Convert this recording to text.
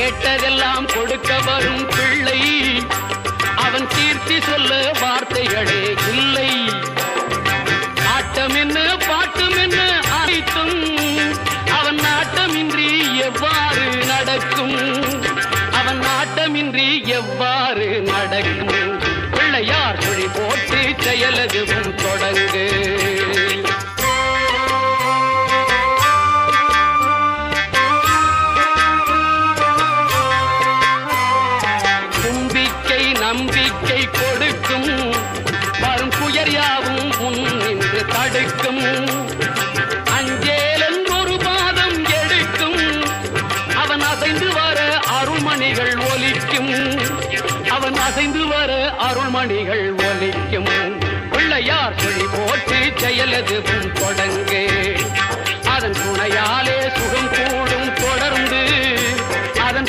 கேட்டதெல்லாம் கொடுக்க வரும் பிள்ளை அவன் கீர்த்தி சொல்ல வார்த்தைகளே இல்லை. ஆட்டம் என்ன பாட்டம் என்ன அனைத்தும் அவன் நாட்டமின்றி எவ்வாறு நடக்கும், அவன் நாட்டமின்றி எவ்வாறு நடக்கும். பிள்ளையார் சுழி போட்டு செயலதுவும் தொடங்கு. நம்பிக்கை கொடுக்கும் வரும் துயர் யாவும் முன் நின்று தடுக்கும். அஞ்சேலன் ஒரு பாதம் எடுக்கும் அவன் அசைந்து வர அருள்மணிகள் ஒலிக்கும், அவன் அசைந்து வர அருள்மணிகள் ஒலிக்கும். பிள்ளையார் சுழி போட்டு செயலதுவும் தொடங்கு. அதன் துணையாலே சுகம் கூடும் தொடர்ந்து அதன்